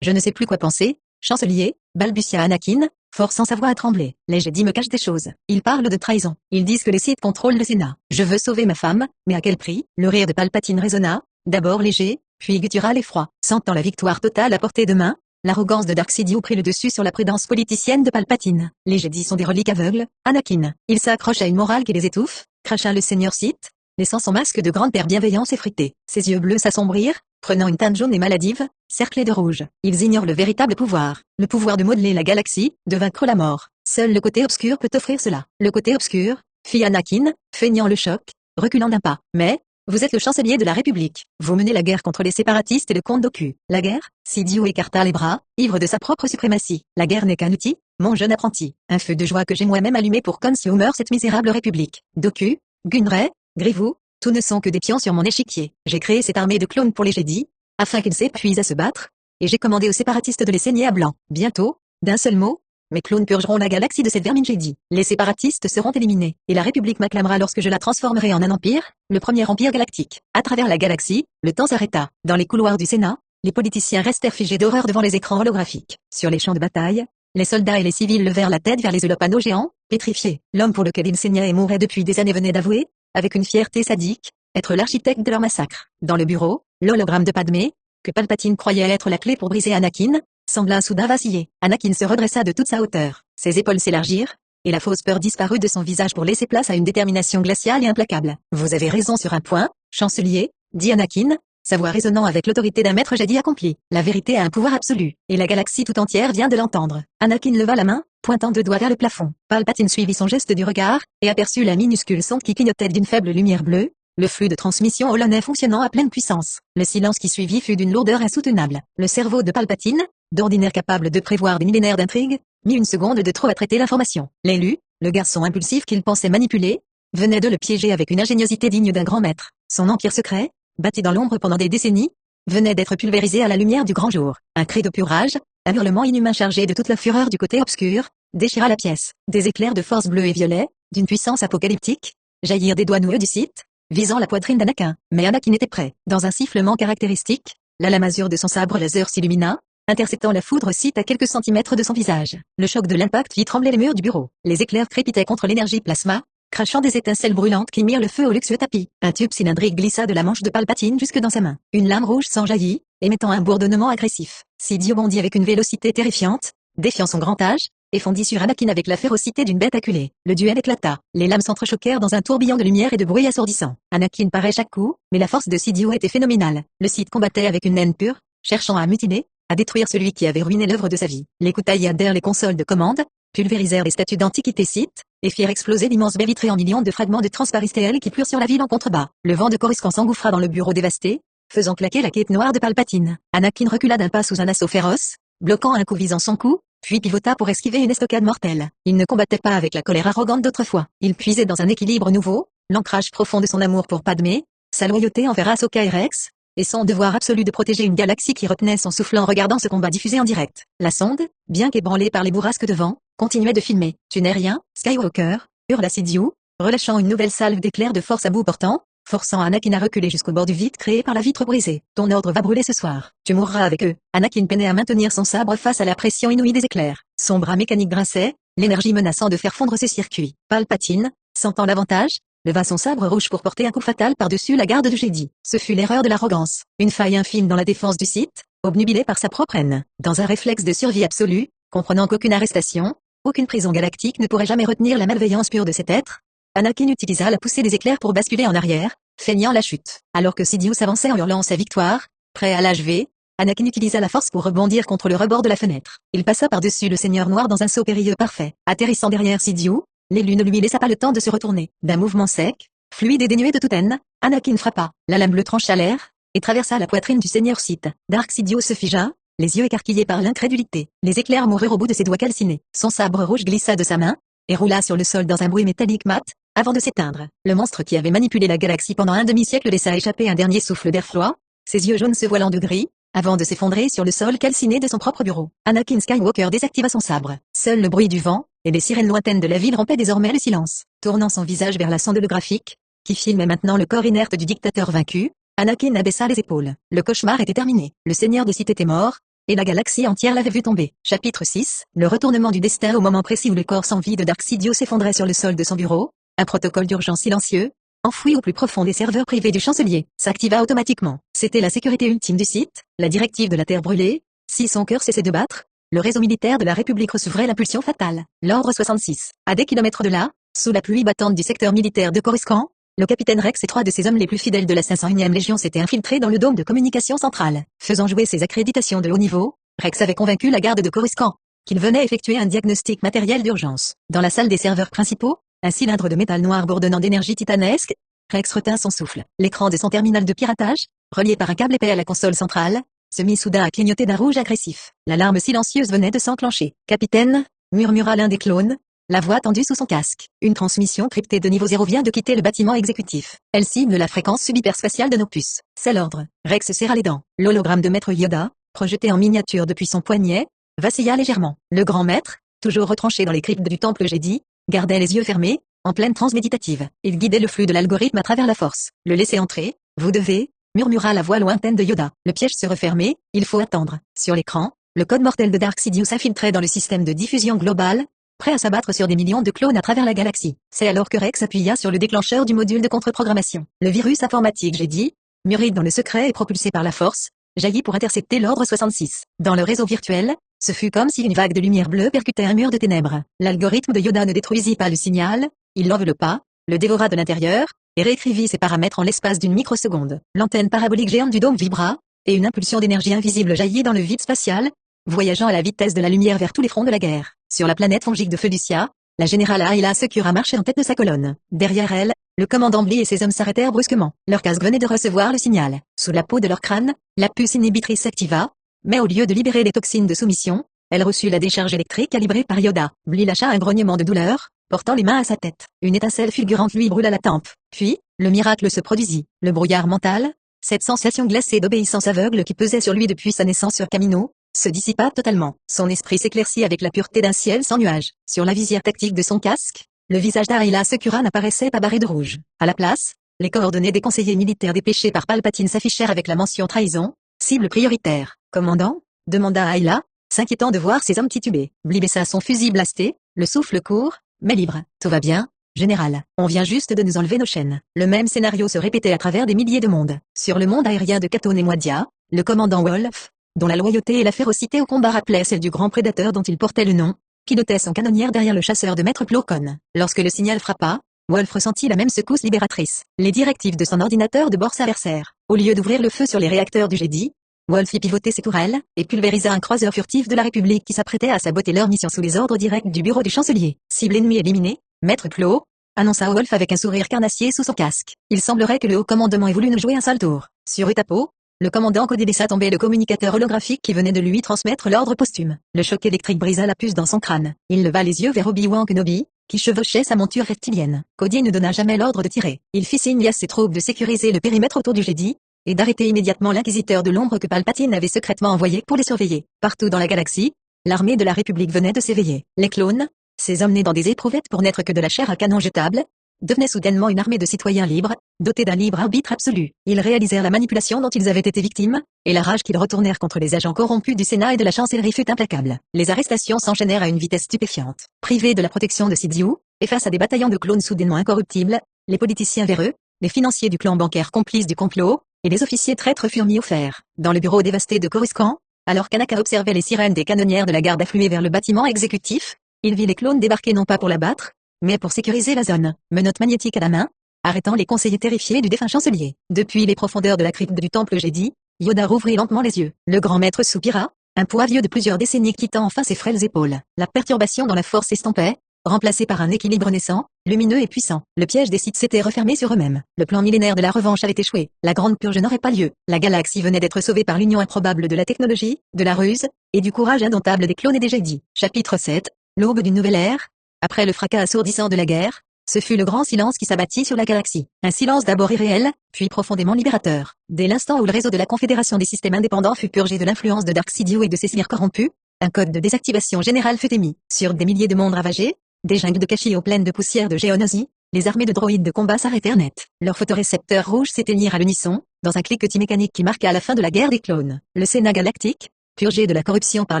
Speaker 2: ne sais plus quoi penser, chancelier, balbutia Anakin, forçant sa voix à trembler. Les Jedi me cachent des choses. Ils parlent de trahison. Ils disent que les Sith contrôlent le Sénat. Je veux sauver ma femme, mais à quel prix? Le rire de Palpatine résonna, d'abord léger, puis guttural et froid. Sentant la victoire totale à portée de main, l'arrogance de Dark Sidiou prit le dessus sur la prudence politicienne de Palpatine. Les Jedi sont des reliques aveugles, Anakin. Ils s'accrochent à une morale qui les étouffe, cracha le seigneur Sith, laissant son masque de grand-père bienveillant s'effriter. Ses yeux bleus s'assombrirent, prenant une teinte jaune et maladive, cerclée de rouge. Ils ignorent le véritable pouvoir. Le pouvoir de modeler la galaxie, de vaincre la mort. Seul le côté obscur peut offrir cela. Le côté obscur, fit Anakin, feignant le choc, reculant d'un pas. Mais, vous êtes le chancelier de la République. Vous menez la guerre contre les séparatistes et le comte Dooku. La guerre? Sidiou écarta les bras, ivre de sa propre suprématie. La guerre n'est qu'un outil, mon jeune apprenti. Un feu de joie que j'ai moi-même allumé pour consumer cette misérable République. Dooku, Gunray, Grievous, tout ne sont que des pions sur mon échiquier. J'ai créé cette armée de clones pour les Jedi, afin qu'ils s'épuisent à se battre, et j'ai commandé aux séparatistes de les saigner à blanc. Bientôt, d'un seul mot, mes clones purgeront la galaxie de cette vermine Jedi. Les séparatistes seront éliminés, et la République m'acclamera lorsque je la transformerai en un empire, le premier empire galactique. À travers la galaxie, le temps s'arrêta. Dans les couloirs du Sénat, les politiciens restèrent figés d'horreur devant les écrans holographiques. Sur les champs de bataille, les soldats et les civils levèrent la tête vers les holopanos géants, pétrifiés. L'homme pour lequel ils saignaient et mouraient depuis des années venait d'avouer, avec une fierté sadique, être l'architecte de leur massacre. Dans le bureau, l'hologramme de Padmé, que Palpatine croyait être la clé pour briser Anakin, sembla soudain vaciller. Anakin se redressa de toute sa hauteur. Ses épaules s'élargirent, et la fausse peur disparut de son visage pour laisser place à une détermination glaciale et implacable. Vous avez raison sur un point, chancelier, dit Anakin, sa voix résonnant avec l'autorité d'un maître Jedi accompli. La vérité a un pouvoir absolu, et la galaxie tout entière vient de l'entendre. Anakin leva la main, pointant 2 doigts vers le plafond. Palpatine suivit son geste du regard, et aperçut la minuscule sonde qui clignotait d'une faible lumière bleue, le flux de transmission holonais fonctionnant à pleine puissance. Le silence qui suivit fut d'une lourdeur insoutenable. Le cerveau de Palpatine, d'ordinaire capable de prévoir des millénaires d'intrigues, mit une seconde de trop à traiter l'information. L'élu, le garçon impulsif qu'il pensait manipuler, venait de le piéger avec une ingéniosité digne d'un grand maître. Son empire secret, bâti dans l'ombre pendant des décennies, venait d'être pulvérisé à la lumière du grand jour. Un cri de pure rage, un hurlement inhumain chargé de toute la fureur du côté obscur, déchira la pièce. Des éclairs de force bleue et violet, d'une puissance apocalyptique, jaillirent des doigts noueux du Sith, visant la poitrine d'Anakin. Mais Anakin était prêt. Dans un sifflement caractéristique, la lame azur de son sabre laser s'illumina, interceptant la foudre Sith à quelques centimètres de son visage. Le choc de l'impact fit trembler les murs du bureau. Les éclairs crépitaient contre l'énergie plasma, crachant des étincelles brûlantes qui mirent le feu au luxueux tapis. Un tube cylindrique glissa de la manche de Palpatine jusque dans sa main. Une lame rouge s'enjaillit, émettant un bourdonnement agressif. Sidious bondit avec une vélocité terrifiante, défiant son grand âge, et fondit sur Anakin avec la férocité d'une bête acculée. Le duel éclata. Les lames s'entrechoquèrent dans un tourbillon de lumière et de bruit assourdissant. Anakin parait chaque coup, mais la force de Sidious était phénoménale. Le Sith combattait avec une haine pure, cherchant à mutiner, à détruire celui qui avait ruiné l'œuvre de sa vie. Les couteillèrent les consoles de commande, pulvérisèrent les statues d'antiquité Sith, et firent exploser l'immense baie vitrée en millions de fragments de transparistéel qui plurent sur la ville en contrebas. Le vent de Coruscant s'engouffra dans le bureau dévasté, faisant claquer la cape noire de Palpatine. Anakin recula d'un pas sous un assaut féroce, bloquant un coup visant son cou, puis pivota pour esquiver une estocade mortelle. Il ne combattait pas avec la colère arrogante d'autrefois. Il puisait dans un équilibre nouveau, l'ancrage profond de son amour pour Padmé, sa loyauté envers Ahsoka et Rex, et son devoir absolu de protéger une galaxie qui retenait son souffle en regardant ce combat diffusé en direct. La sonde, bien qu'ébranlée par les bourrasques de vent, continuait de filmer. « Tu n'es rien, Skywalker !» hurla Sidious, relâchant une nouvelle salve d'éclairs de force à bout portant, forçant Anakin à reculer jusqu'au bord du vide créé par la vitre brisée. « Ton ordre va brûler ce soir. Tu mourras avec eux. » Anakin peinait à maintenir son sabre face à la pression inouïe des éclairs. Son bras mécanique grinçait, l'énergie menaçant de faire fondre ses circuits. Palpatine, sentant l'avantage, leva son sabre rouge pour porter un coup fatal par-dessus la garde du Jedi. Ce fut l'erreur de l'arrogance. Une faille infime dans la défense du Sith, obnubilé par sa propre haine. Dans un réflexe de survie absolue, comprenant qu'aucune arrestation, aucune prison galactique ne pourrait jamais retenir la malveillance pure de cet être, Anakin utilisa la poussée des éclairs pour basculer en arrière, feignant la chute. Alors que Sidious s'avançait en hurlant sa victoire, prêt à l'achever, Anakin utilisa la force pour rebondir contre le rebord de la fenêtre. Il passa par-dessus le Seigneur Noir dans un saut périlleux parfait. Atterrissant derrière Sidious, l'élu ne lui laissa pas le temps de se retourner. D'un mouvement sec, fluide et dénué de toute haine, Anakin frappa. La lame bleue trancha l'air, et traversa la poitrine du Seigneur Sith. Dark Sidious se figea, les yeux écarquillés par l'incrédulité. Les éclairs moururent au bout de ses doigts calcinés. Son sabre rouge glissa de sa main, et roula sur le sol dans un bruit métallique mat, avant de s'éteindre. Le monstre qui avait manipulé la galaxie pendant un demi-siècle laissa échapper un dernier souffle d'air froid, ses yeux jaunes se voilant de gris, avant de s'effondrer sur le sol calciné de son propre bureau. Anakin Skywalker désactiva son sabre. Seul le bruit du vent, et les sirènes lointaines de la ville rompaient désormais le silence. Tournant son visage vers la sonde holographique, qui filmait maintenant le corps inerte du dictateur vaincu, Anakin abaissa les épaules. Le cauchemar était terminé. Le seigneur des Sith était mort, et la galaxie entière l'avait vu tomber. Chapitre 6. Le retournement du destin. Au moment précis où le corps sans vie de Dark Sidious s'effondrait sur le sol de son bureau, un protocole d'urgence silencieux, enfoui au plus profond des serveurs privés du chancelier, s'activa automatiquement. C'était la sécurité ultime du Sith, la directive de la Terre brûlée. Si son cœur cessait de battre, le réseau militaire de la République recevrait l'impulsion fatale. L'ordre 66. À des kilomètres de là, sous la pluie battante du secteur militaire de Coruscant, le capitaine Rex et 3 de ses hommes les plus fidèles de la 501e Légion s'étaient infiltrés dans le dôme de communication centrale. Faisant jouer ses accréditations de haut niveau, Rex avait convaincu la garde de Coruscant qu'il venait effectuer un diagnostic matériel d'urgence. Dans la salle des serveurs principaux, un cylindre de métal noir bourdonnant d'énergie titanesque, Rex retint son souffle. L'écran de son terminal de piratage, relié par un câble épais à la console centrale, se mit soudain à clignoter d'un rouge agressif. L'alarme silencieuse venait de s'enclencher. « Capitaine » murmura l'un des clones, la voix tendue sous son casque. « Une transmission cryptée de niveau 0 vient de quitter le bâtiment exécutif. Elle cible la fréquence subhyperspatiale de Noctus. C'est l'ordre. » Rex serra les dents. L'hologramme de Maître Yoda, projeté en miniature depuis son poignet, vacilla légèrement. Le grand maître, toujours retranché dans les cryptes du temple Jedi, gardait les yeux fermés, en pleine transe méditative. Il guidait le flux de l'algorithme à travers la force. Le laisser entrer, vous devez, murmura la voix lointaine de Yoda. Le piège se refermait, il faut attendre. Sur l'écran, le code mortel de Dark Sidious s'infiltrait dans le système de diffusion globale, prêt à s'abattre sur des millions de clones à travers la galaxie. C'est alors que Rex appuya sur le déclencheur du module de contre-programmation. Le virus informatique Jedi, mûri dans le secret et propulsé par la force, jaillit pour intercepter l'ordre 66. Dans le réseau virtuel, ce fut comme si une vague de lumière bleue percutait un mur de ténèbres. L'algorithme de Yoda ne détruisit pas le signal, il l'enveloppa, le dévora de l'intérieur, et réécrivit ses paramètres en l'espace d'une microseconde. L'antenne parabolique géante du dôme vibra, et une impulsion d'énergie invisible jaillit dans le vide spatial, voyageant à la vitesse de la lumière vers tous les fronts de la guerre. Sur la planète fongique de Felucia, la générale Ayla Secura marchait en tête de sa colonne. Derrière elle, le commandant Blee et ses hommes s'arrêtèrent brusquement. Leur casque venait de recevoir le signal. Sous la peau de leur crâne, la puce inhibitrice s'activa, mais au lieu de libérer les toxines de soumission, elle reçut la décharge électrique calibrée par Yoda. Blee lâcha un grognement de douleur, portant les mains à sa tête. Une étincelle fulgurante lui brûla la tempe. Puis, le miracle se produisit. Le brouillard mental, cette sensation glacée d'obéissance aveugle qui pesait sur lui depuis sa naissance sur Kamino, se dissipa totalement. Son esprit s'éclaircit avec la pureté d'un ciel sans nuages. Sur la visière tactique de son casque, le visage d'Ayla Secura n'apparaissait pas barré de rouge. À la place, les coordonnées des conseillers militaires dépêchés par Palpatine s'affichèrent avec la mention trahison, cible prioritaire. Commandant, demanda Ayla, s'inquiétant de voir ses hommes tituber. Blee baissa son fusil blasté, le souffle court, mais libre. Tout va bien, général. On vient juste de nous enlever nos chaînes. Le même scénario se répétait à travers des milliers de mondes. Sur le monde aérien de Caton et Moidia, le commandant Wolf, dont la loyauté et la férocité au combat rappelaient celle du grand prédateur dont il portait le nom, pilotait son canonnière derrière le chasseur de Maître Plo Koon. Lorsque le signal frappa, Wolf ressentit la même secousse libératrice. Les directives de son ordinateur de bord s'inversèrent. Au lieu d'ouvrir le feu sur les réacteurs du Jedi, Wolf fit pivoter ses tourelles, et pulvérisa un croiseur furtif de la République qui s'apprêtait à saboter leur mission sous les ordres directs du bureau du chancelier. Cible ennemie éliminée, Maître Plo, annonça Wolf avec un sourire carnassier sous son casque. Il semblerait que le haut commandement ait voulu nous jouer un sale tour. Sur Utapo, le commandant Cody laissa tomber le communicateur holographique qui venait de lui transmettre l'ordre posthume. Le choc électrique brisa la puce dans son crâne. Il leva les yeux vers Obi-Wan Kenobi, qui chevauchait sa monture reptilienne. Cody ne donna jamais l'ordre de tirer. Il fit signe à ses troupes de sécuriser le périmètre autour du Jedi, et d'arrêter immédiatement l'inquisiteur de l'ombre que Palpatine avait secrètement envoyé pour les surveiller. Partout dans la galaxie, l'armée de la République venait de s'éveiller. Les clones, ces hommes nés dans des éprouvettes pour n'être que de la chair à canon jetable, devenaient soudainement une armée de citoyens libres, dotés d'un libre arbitre absolu. Ils réalisèrent la manipulation dont ils avaient été victimes, et la rage qu'ils retournèrent contre les agents corrompus du Sénat et de la chancellerie fut implacable. Les arrestations s'enchaînèrent à une vitesse stupéfiante. Privés de la protection de Sidious, et face à des bataillons de clones soudainement incorruptibles, les politiciens véreux, les financiers du clan bancaire complices du complot, et les officiers traîtres furent mis au fer. Dans le bureau dévasté de Coruscant, alors qu'Anakin observait les sirènes des canonnières de la garde affluer vers le bâtiment exécutif, il vit les clones débarquer non pas pour l'abattre, mais pour sécuriser la zone, menottes magnétiques à la main, arrêtant les conseillers terrifiés du défunt chancelier. Depuis les profondeurs de la crypte du temple Jedi, Yoda rouvrit lentement les yeux. Le grand maître soupira, un poids vieux de plusieurs décennies quittant enfin ses frêles épaules. La perturbation dans la force s'estompait, remplacée par un équilibre naissant, lumineux et puissant. Le piège des Sith s'était refermé sur eux-mêmes. Le plan millénaire de la revanche avait échoué. La grande purge n'aurait pas lieu. La galaxie venait d'être sauvée par l'union improbable de la technologie, de la ruse, et du courage indomptable des clones et des Jedi. Chapitre 7. L'aube d'une nouvelle ère. Après le fracas assourdissant de la guerre, ce fut le grand silence qui s'abattit sur la galaxie. Un silence d'abord irréel, puis profondément libérateur. Dès l'instant où le réseau de la Confédération des systèmes indépendants fut purgé de l'influence de Dark Sidious et de ses sbires corrompus, un code de désactivation générale fut émis. Sur des milliers de mondes ravagés, des jungles de Kashyyyk pleines de poussière de Géonosie, les armées de droïdes de combat s'arrêtèrent net. Leurs photorécepteurs rouges s'éteignirent à l'unisson, dans un cliquetis mécanique qui marqua la fin de la guerre des clones. Le Sénat galactique, purgé de la corruption par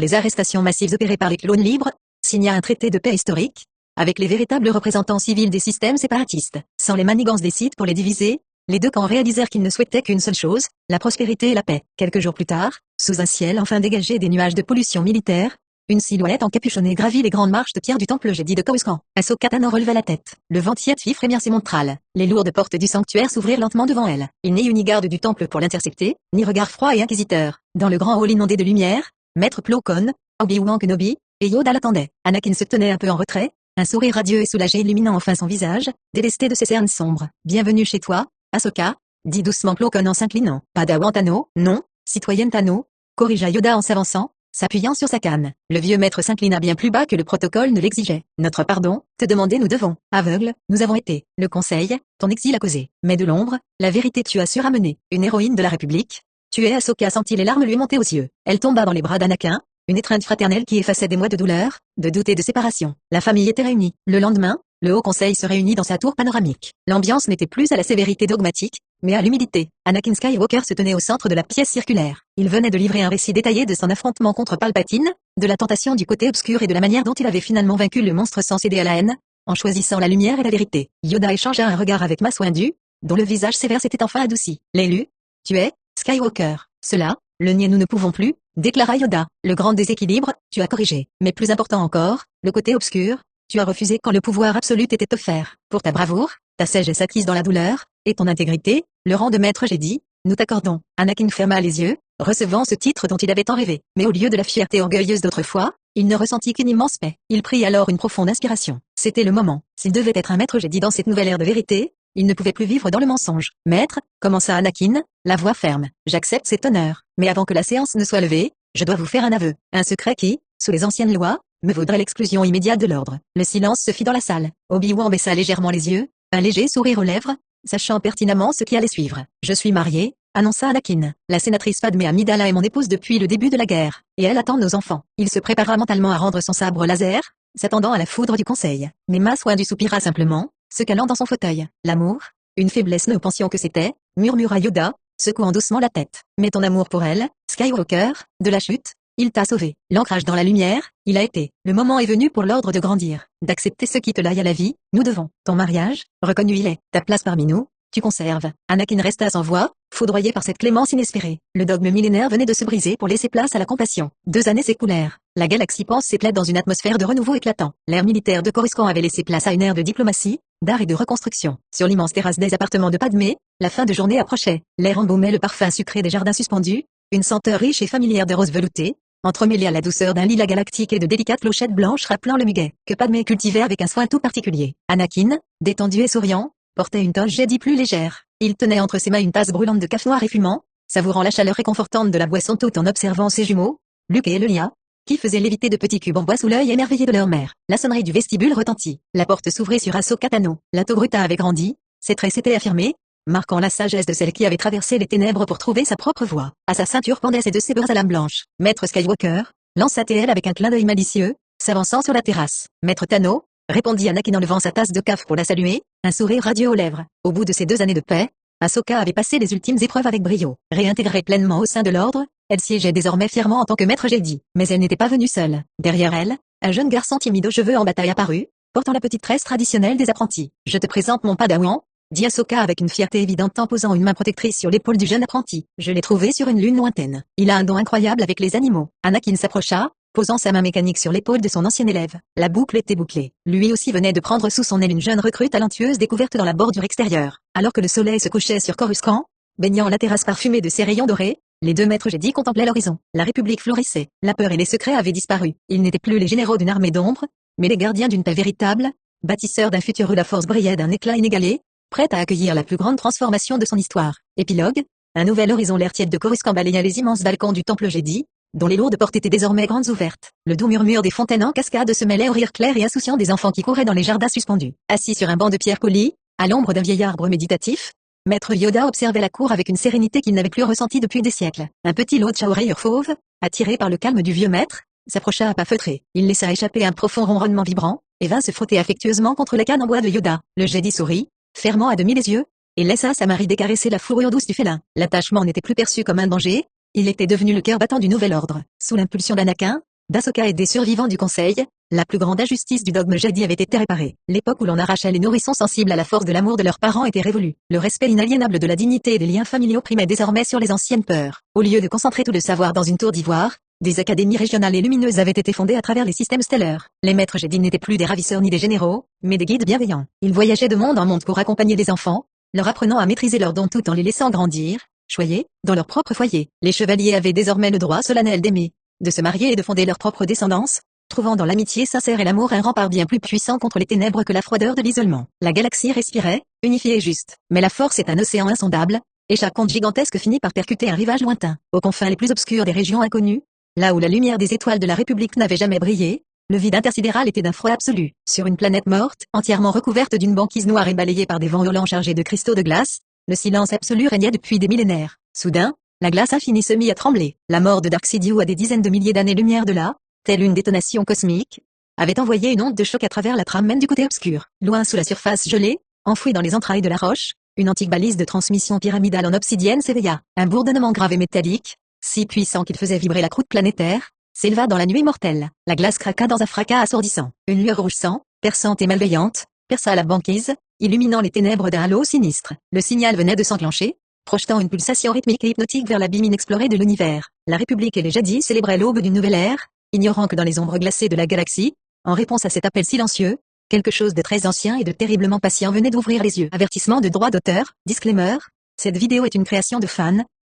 Speaker 2: les arrestations massives opérées par les clones libres, signa un traité de paix historique, avec les véritables représentants civils des systèmes séparatistes. Sans les manigances des Sith pour les diviser, les deux camps réalisèrent qu'ils ne souhaitaient qu'une seule chose, la prospérité et la paix. Quelques jours plus tard, sous un ciel enfin dégagé des nuages de pollution militaire, une silhouette encapuchonnée gravit les grandes marches de pierre du temple Jedi de Coruscant. Ahsoka Tano releva la tête. Le vent tiède fit frémir ses montrales. Les lourdes portes du sanctuaire s'ouvrirent lentement devant elle. Il n'y eut ni garde du temple pour l'intercepter, ni regard froid et inquisiteur. Dans le grand hall inondé de lumière, Maître Plo Koon, Obi-Wan Kenobi, et Yoda l'attendaient. Anakin se tenait un peu en retrait, un sourire radieux et soulagé illuminant enfin son visage, délesté de ses cernes sombres. Bienvenue chez toi, Ahsoka, dit doucement Plo Koon en s'inclinant. Padawan Tano, non, citoyenne Tano, corrigea Yoda en s'avançant, s'appuyant sur sa canne. Le vieux maître s'inclina bien plus bas que le protocole ne l'exigeait. Notre pardon, te demander nous devons. Aveugles, nous avons été. Le conseil, ton exil a causé. Mais de l'ombre, la vérité tu as su ramener. Une héroïne de la République, Tu es Ahsoka, sentit les larmes lui monter aux yeux. Elle tomba dans les bras d'Anakin, une étreinte fraternelle qui effaçait des mois de douleur, de doute et de séparation. La famille était réunie. Le lendemain, le Haut Conseil se réunit dans sa tour panoramique. L'ambiance n'était plus à la sévérité dogmatique, mais à l'humilité. Anakin Skywalker se tenait au centre de la pièce circulaire. Il venait de livrer un récit détaillé de son affrontement contre Palpatine, de la tentation du côté obscur et de la manière dont il avait finalement vaincu le monstre sans céder à la haine, en choisissant la lumière et la vérité. Yoda échangea un regard avec Mace Windu, dont le visage sévère s'était enfin adouci. L'élu, tu es Skywalker. Cela, le nier nous ne pouvons plus, déclara Yoda. Le grand déséquilibre, tu as corrigé. Mais plus important encore, le côté obscur, tu as refusé quand le pouvoir absolu t'était offert. Pour ta bravoure, ta sagesse acquise dans la douleur, et ton intégrité, le rang de maître Jedi, nous t'accordons. Anakin ferma les yeux, recevant ce titre dont il avait tant rêvé. Mais au lieu de la fierté orgueilleuse d'autrefois, il ne ressentit qu'une immense paix. Il prit alors une profonde inspiration. C'était le moment. S'il devait être un maître Jedi dans cette nouvelle ère de vérité, il ne pouvait plus vivre dans le mensonge. Maître, commença Anakin, la voix ferme. J'accepte cet honneur. Mais avant que la séance ne soit levée, je dois vous faire un aveu. Un secret qui, sous les anciennes lois, me vaudrait l'exclusion immédiate de l'ordre. Le silence se fit dans la salle. Obi-Wan baissa légèrement les yeux, un léger sourire aux lèvres, sachant pertinemment ce qui allait suivre. Je suis marié, annonça Anakin. La sénatrice Padmé Amidala est mon épouse depuis le début de la guerre, et elle attend nos enfants. Il se prépara mentalement à rendre son sabre laser, s'attendant à la foudre du conseil. Mais Mace Windu soupira simplement, se calant dans son fauteuil. L'amour, une faiblesse nous pensions que c'était, murmura Yoda, secouant doucement la tête. Mais ton amour pour elle, Skywalker, de la chute, il t'a sauvé. L'ancrage dans la lumière, il a été. Le moment est venu pour l'ordre de grandir, d'accepter ce qui te lie à la vie, nous devons. Ton mariage, reconnu il est. Ta place parmi nous, tu conserves. Anakin resta sans voix, foudroyé par cette clémence inespérée. Le dogme millénaire venait de se briser pour laisser place à la compassion. 2 années s'écoulèrent. La galaxie pense s'éclate dans une atmosphère de renouveau éclatant. L'ère militaire de Coruscant avait laissé place à une ère de diplomatie, d'art et de reconstruction. Sur l'immense terrasse des appartements de Padmé, la fin de journée approchait. L'air embaumait le parfum sucré des jardins suspendus, une senteur riche et familière de roses veloutées, entremêlée à la douceur d'un lilas galactique et de délicates clochettes blanches rappelant le muguet, que Padmé cultivait avec un soin tout particulier. Anakin, détendu et souriant, portait une toge Jedi plus légère. Il tenait entre ses mains une tasse brûlante de café noir et fumant, savourant la chaleur réconfortante de la boisson tout en observant ses jumeaux, Luke et Elia, qui faisaient léviter de petits cubes en bois sous l'œil émerveillé de leur mère. La sonnerie du vestibule retentit. La porte s'ouvrait sur Ahsoka Tano. La Togruta avait grandi, ses traits s'étaient affirmés, marquant la sagesse de celle qui avait traversé les ténèbres pour trouver sa propre voie. À sa ceinture pendaient ses 2 sabres à lame blanche. Maître Skywalker, lança-t-elle avec un clin d'œil malicieux, s'avançant sur la terrasse. Maître Tano, répondit Anakin en levant sa tasse de café pour la saluer, un sourire radieux aux lèvres. Au bout de ces 2 années de paix, Ahsoka avait passé les ultimes épreuves avec brio. Réintégrée pleinement au sein de l'ordre, elle siégeait désormais fièrement en tant que maître Jedi. Mais elle n'était pas venue seule. Derrière elle, un jeune garçon timide aux cheveux en bataille apparut, portant la petite tresse traditionnelle des apprentis. Je te présente mon padawan, dit Ahsoka avec une fierté évidente en posant une main protectrice sur l'épaule du jeune apprenti. Je l'ai trouvé sur une lune lointaine. Il a un don incroyable avec les animaux. Anakin s'approcha, posant sa main mécanique sur l'épaule de son ancien élève. La boucle était bouclée. Lui aussi venait de prendre sous son aile une jeune recrue talentueuse découverte dans la bordure extérieure. Alors que le soleil se couchait sur Coruscant, baignant la terrasse parfumée de ses rayons dorés, les 2 maîtres Jedi contemplaient l'horizon. La République florissait. La peur et les secrets avaient disparu. Ils n'étaient plus les généraux d'une armée d'ombre, mais les gardiens d'une paix véritable, bâtisseurs d'un futur où la force brillait d'un éclat inégalé, prête à accueillir la plus grande transformation de son histoire. Épilogue, un nouvel horizon. L'air tiède de Coruscant balayait les immenses balcons du temple Jedi, dont les lourdes portes étaient désormais grandes ouvertes. Le doux murmure des fontaines en cascade se mêlait au rire clair et insouciant des enfants qui couraient dans les jardins suspendus. Assis sur un banc de pierre polie, à l'ombre d'un vieil arbre méditatif, Maître Yoda observait la cour avec une sérénité qu'il n'avait plus ressentie depuis des siècles. Un petit lot à oreilles fauves, attiré par le calme du vieux maître, s'approcha à pas feutrés. Il laissa échapper un profond ronronnement vibrant, et vint se frotter affectueusement contre la canne en bois de Yoda. Le Jedi sourit, fermant à demi les yeux, et laissa sa main ridée caresser la fourrure douce du félin. L'attachement n'était plus perçu comme un danger, il était devenu le cœur battant du nouvel ordre. Sous l'impulsion d'Anakin, d'Ahsoka et des survivants du Conseil, la plus grande injustice du dogme Jedi avait été réparée. L'époque où l'on arrachait les nourrissons sensibles à la force de l'amour de leurs parents était révolue. Le respect inaliénable de la dignité et des liens familiaux primait désormais sur les anciennes peurs. Au lieu de concentrer tout le savoir dans une tour d'ivoire, des académies régionales et lumineuses avaient été fondées à travers les systèmes stellaires. Les maîtres Jedi n'étaient plus des ravisseurs ni des généraux, mais des guides bienveillants. Ils voyageaient de monde en monde pour accompagner les enfants, leur apprenant à maîtriser leurs dons tout en les laissant grandir, choyer, dans leur propre foyer. Les chevaliers avaient désormais le droit solennel d'aimer, de se marier et de fonder leur propre descendance, trouvant dans l'amitié sincère et l'amour un rempart bien plus puissant contre les ténèbres que la froideur de l'isolement. La galaxie respirait, unifiée et juste. Mais la force est un océan insondable, et chaque onde gigantesque finit par percuter un rivage lointain. Aux confins les plus obscurs des régions inconnues, là où la lumière des étoiles de la République n'avait jamais brillé, le vide intersidéral était d'un froid absolu. Sur une planète morte, entièrement recouverte d'une banquise noire et balayée par des vents violents chargés de cristaux de glace, le silence absolu régnait depuis des millénaires. Soudain, La glace infinie se mit à trembler. La mort de Darkseid, à des dizaines de milliers d'années-lumière de là, telle une détonation cosmique, avait envoyé une onde de choc à travers la trame même du côté obscur. Loin sous la surface gelée, enfouie dans les entrailles de la roche, une antique balise de transmission pyramidale en obsidienne s'éveilla. Un bourdonnement grave et métallique, si puissant qu'il faisait vibrer la croûte planétaire, s'éleva dans la nuit mortelle. La glace craqua dans un fracas assourdissant. Une lueur rouge sang, perçante et malveillante, perça la banquise, illuminant les ténèbres d'un halo sinistre. Le signal venait de s'enclencher, projetant une pulsation rythmique et hypnotique vers l'abîme inexploré de l'univers. La République et les Jedi célébraient l'aube d'une nouvelle ère, ignorant que dans les ombres glacées de la galaxie, en réponse à cet appel silencieux, quelque chose de très ancien et de terriblement patient venait d'ouvrir les yeux. Avertissement de droit d'auteur, disclaimer, cette vidéo est une création de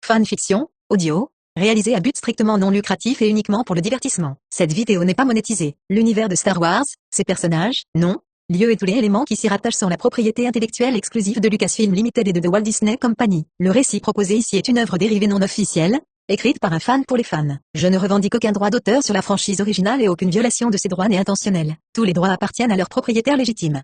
Speaker 2: fanfiction, audio, réalisée à but strictement non lucratif et uniquement pour le divertissement. Cette vidéo n'est pas monétisée. L'univers de Star Wars, ses personnages, noms, lieux et tous les éléments qui s'y rattachent sont la propriété intellectuelle exclusive de Lucasfilm Limited et de The Walt Disney Company. Le récit proposé ici est une œuvre dérivée non officielle, écrite par un fan pour les fans. Je ne revendique aucun droit d'auteur sur la franchise originale et aucune violation de ces droits n'est intentionnelle. Tous les droits appartiennent à leurs propriétaires légitimes.